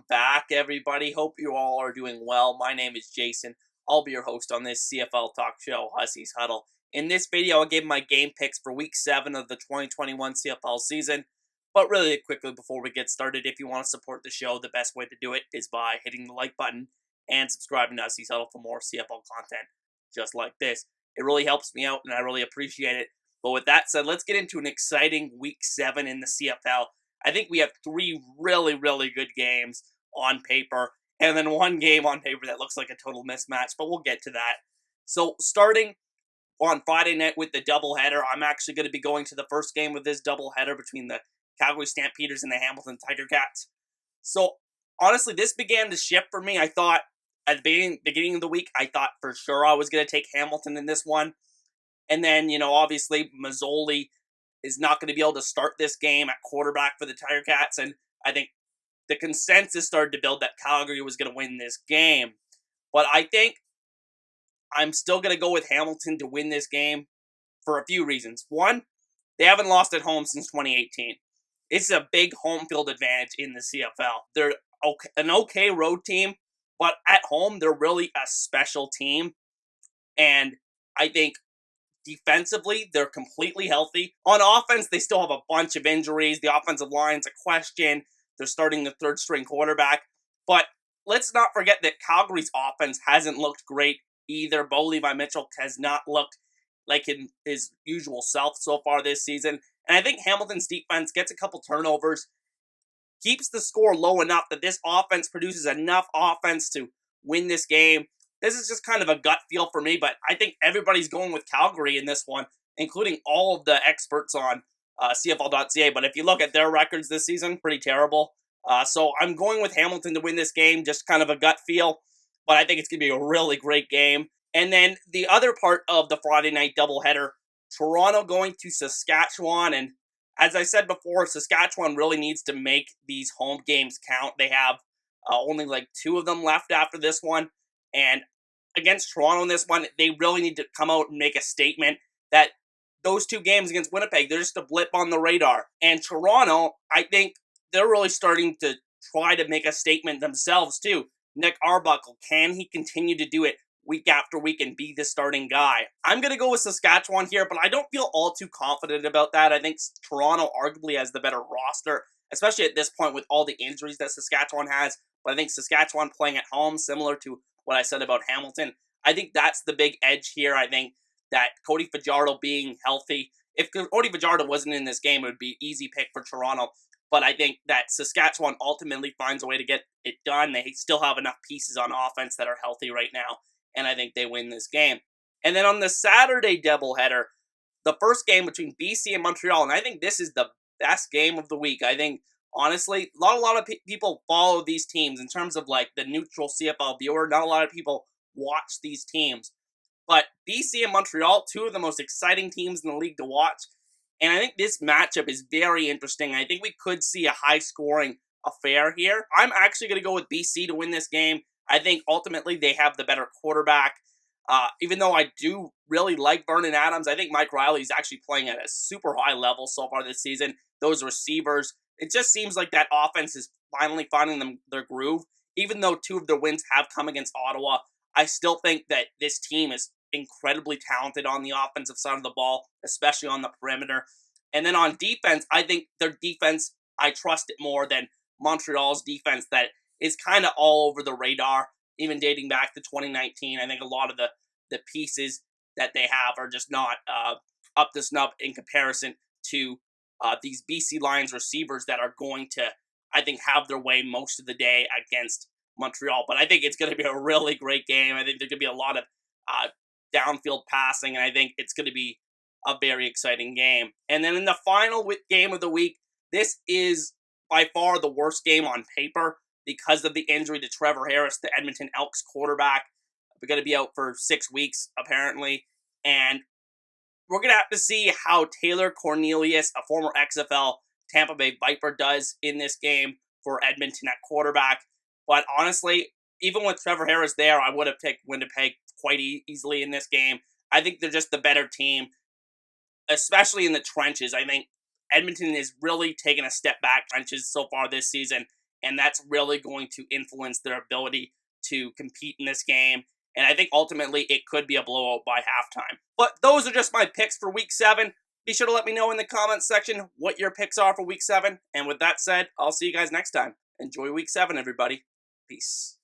back, everybody. Hope you all are doing well. My name is Jason. I'll be your host on this CFL talk show, Hussey's Huddle. In this video, I'll give my game picks for Week 7 of the 2021 CFL season. But really quickly before we get started, if you want to support the show, the best way to do it is by hitting the like button and subscribing to Hussey's Huddle for more CFL content just like this. It really helps me out, and I really appreciate it. But with that said, let's get into an exciting Week 7 in the CFL. I think we have 3 really, really good games on paper, and then one game on paper that looks like a total mismatch, but we'll get to that. So starting on Friday night with the doubleheader, I'm actually going to be going to the first game of this doubleheader between the Calgary Stampeders and the Hamilton Tiger Cats. So honestly, this began to shift for me. I thought at the beginning of the week, I thought for sure I was going to take Hamilton in this one. And then, obviously, Mazzoli is not going to be able to start this game at quarterback for the Tiger Cats. And I think the consensus started to build that Calgary was going to win this game. But I think I'm still going to go with Hamilton to win this game for a few reasons. One, they haven't lost at home since 2018. It's a big home field advantage in the CFL. They're an okay road team, but at home, they're really a special team. And I think defensively, they're completely healthy. On offense, they still have a bunch of injuries. The offensive line's a question. They're starting the third-string quarterback. But let's not forget that Calgary's offense hasn't looked great either. Bo Levi Mitchell has not looked like his usual self so far this season. And I think Hamilton's defense gets a couple turnovers, keeps the score low enough that this offense produces enough offense to win this game. This is just kind of a gut feel for me, but I think everybody's going with Calgary in this one, including all of the experts on CFL.ca. But if you look at their records this season, pretty terrible. So I'm going with Hamilton to win this game, just kind of a gut feel. But I think it's going to be a really great game. And then the other part of the Friday night doubleheader, Toronto going to Saskatchewan. And as I said before, Saskatchewan really needs to make these home games count. They have only like 2 of them left after this one. And against Toronto in this one, they really need to come out and make a statement that those 2 games against Winnipeg, they're just a blip on the radar. And Toronto, I think they're really starting to try to make a statement themselves too. Nick Arbuckle, can he continue to do it week after week and be the starting guy? I'm going to go with Saskatchewan here, but I don't feel all too confident about that. I think Toronto arguably has the better roster, especially at this point with all the injuries that Saskatchewan has. But I think Saskatchewan playing at home, similar to what I said about Hamilton, I think that's the big edge here. I think that Cody Fajardo being healthy, if Cody Fajardo wasn't in this game, it would be easy pick for Toronto. But I think that Saskatchewan ultimately finds a way to get it done. They still have enough pieces on offense that are healthy right now, and I think they win this game. And then on the Saturday doubleheader, the first game between BC and Montreal, and I think this is the best game of the week. I think, honestly, a lot of people follow these teams in terms of like the neutral CFL viewer. Not a lot of people watch these teams. But BC and Montreal, 2 of the most exciting teams in the league to watch. And I think this matchup is very interesting. I think we could see a high-scoring affair here. I'm actually going to go with BC to win this game. I think ultimately they have the better quarterback. Even though I do really like Vernon Adams, I think Mike Riley is actually playing at a super high level so far this season. Those receivers, it just seems like that offense is finally finding their groove. Even though 2 of their wins have come against Ottawa, I still think that this team is incredibly talented on the offensive side of the ball, especially on the perimeter. And then on defense, I think their defense, I trust it more than Montreal's defense that is kind of all over the radar, even dating back to 2019. I think a lot of the pieces that they have are just not up to snuff in comparison to these BC Lions receivers that are going to, I think, have their way most of the day against Montreal. But I think it's going to be a really great game. I think there's going to be a lot of downfield passing, and I think it's going to be a very exciting game. And then in the final game of the week, this is by far the worst game on paper because of the injury to Trevor Harris, the Edmonton Elks quarterback. We're going to be out for 6 weeks, apparently. And we're going to have to see how Taylor Cornelius, a former XFL Tampa Bay Viper, does in this game for Edmonton at quarterback. But honestly, even with Trevor Harris there, I would have picked Winnipeg quite easily in this game. I think they're just the better team, especially in the trenches. I think Edmonton is really taking a step back trenches so far this season. and that's really going to influence their ability to compete in this game. And I think ultimately it could be a blowout by halftime. But those are just my picks for Week 7. Be sure to let me know in the comments section what your picks are for Week 7. And with that said, I'll see you guys next time. Enjoy Week 7, everybody. Peace.